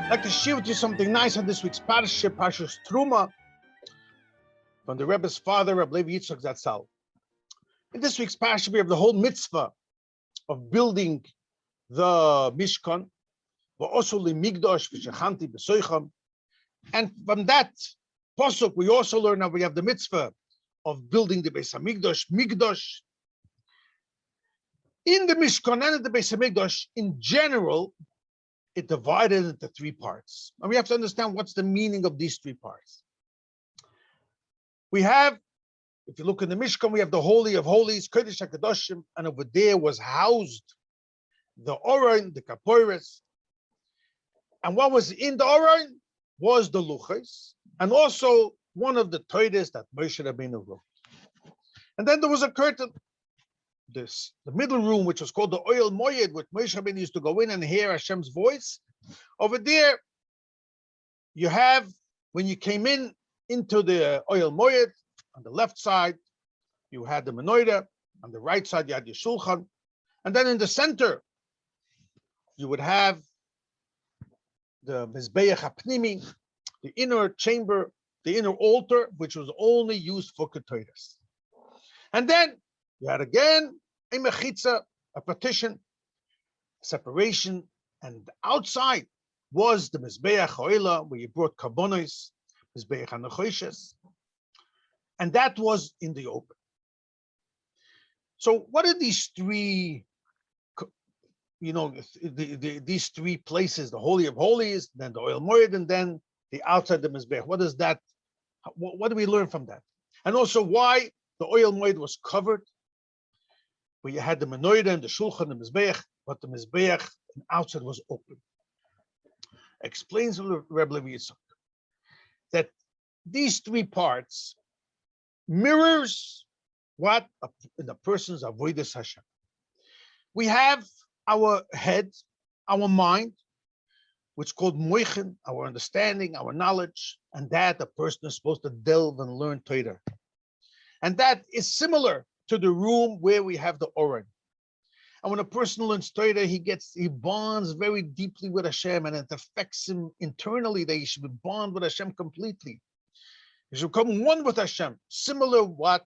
I'd like to share with you something nice on this week's Parshas, Parshas Truma, from the Rebbe's father, Rabbi Levi Yitzchok Zatzal. In this week's Parshas, we have the whole mitzvah of building the Mishkan, and from that posuk, we also learn that we have the mitzvah of building the Beis Hamikdash, Mikdash. In the Mishkan and in the Beis Hamikdash, in general, it divided into three parts. And we have to understand what's the meaning of these three parts. We have, if you look in the Mishkan, we have the Holy of Holies, Kodesh HaKadoshim, and over there was housed the Oron, the Kaporos. And what was in the Oron was the Luchos, and also one of the Torahs that Moshe Rabbeinu wrote. And then there was a curtain, the middle room, which was called the Oil Moyed, which Moshe Rabbeinu used to go in and hear Hashem's voice. Over there, you have, when you came into the Oil Moyed, on the left side, you had the menorah. On the right side, you had your shulchan. And then in the center, you would have the Mizbeach HaPnimi, the inner chamber, the inner altar, which was only used for Ketores. And then you had again a mechitza, a partition, separation, and outside was the Mizbeach Ha'olah, where you brought karbonos, Mizbeach HaNechoshes, and that was in the open. So what are these three, these three places, the Holy of Holies, then the Oil Moed, and then the outside the Mizbeach? What is that? What do we learn from that? And also why the Oil Moed was covered, where you had the menorah and the shulchan, the Mizbeach, but the Mizbeach outside was open. Explains Rebbe Levi Yitzchok that these three parts mirrors what in the person's avodas Hashem. We have our head, our mind, which is called moichen, our understanding, our knowledge, and that a person is supposed to delve and learn Torah. And that is similar to the room where we have the Oren. And when a person learns Torah, he bonds very deeply with Hashem, and it affects him internally that he should bond with Hashem completely. He should become one with Hashem, similar what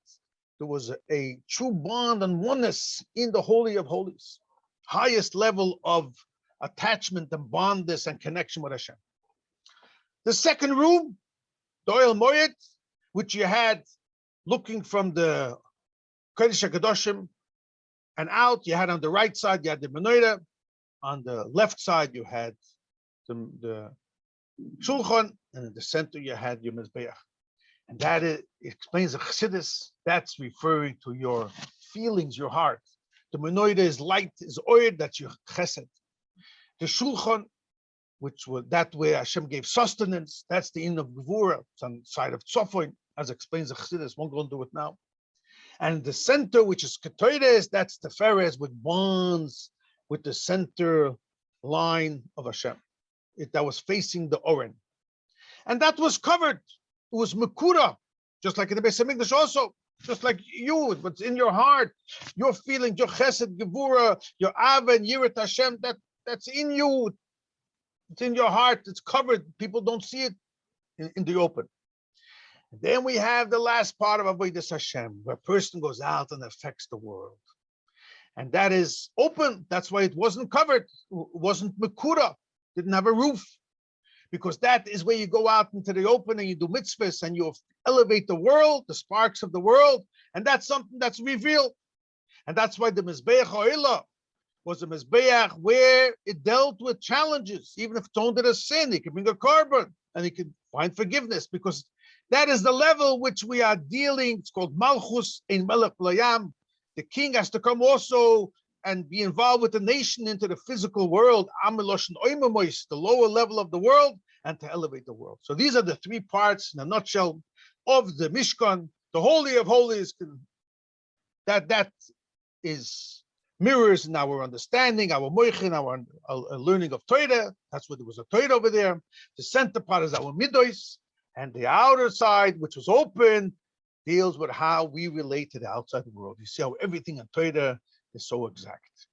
there was a true bond and oneness in the Holy of Holies, highest level of attachment and bondness and connection with Hashem. The second room, the Oil Moed, which you had looking from the Kodesh HaKadoshim and out, you had on the right side, you had the menorah. On the left side, you had the shulchan, and in the center, you had your mizbeach. And that explains the chassidus. That's referring to your feelings, your heart. The menorah is light, is oil, that's your chesed. The shulchan, which was that where Hashem gave sustenance, that's the inn of Gevurah. It's on the side of Tzofon, as explains the chassidus. Won't go into it now. And the center, which is Ketores, that's the Phares, which bonds with the center line of Hashem. That was facing the Oren. And that was covered. It was Mekura, just like in the Beis Hamikdash also, just like you, what's in your heart, your feeling, your chesed, gevura, your ava and yirat Hashem, that's in you. It's in your heart, it's covered. People don't see it in the open. Then we have the last part of Avodas Hashem, where a person goes out and affects the world. And that is open. That's why it wasn't covered. It wasn't Mekura, didn't have a roof. Because that is where you go out into the open and you do mitzvahs and you elevate the world, the sparks of the world. And that's something that's revealed. And that's why the Mizbeach Ha'olah was a Mizbeach where it dealt with challenges. Even if it's under a sin, he could bring a carbon and he could find forgiveness, because that is the level which we are dealing. It's called Malchus in Melech Layam. The king has to come also and be involved with the nation into the physical world, the lower level of the world, and to elevate the world. So these are the three parts in a nutshell of the Mishkan, the Holy of Holies, that is mirrors in our understanding, our moichin, our learning of Torah. That's what there was a Torah over there. The center part is our midos, and the outer side, which was open, deals with how we relate to the outside world. You see how everything in Torah is so exact.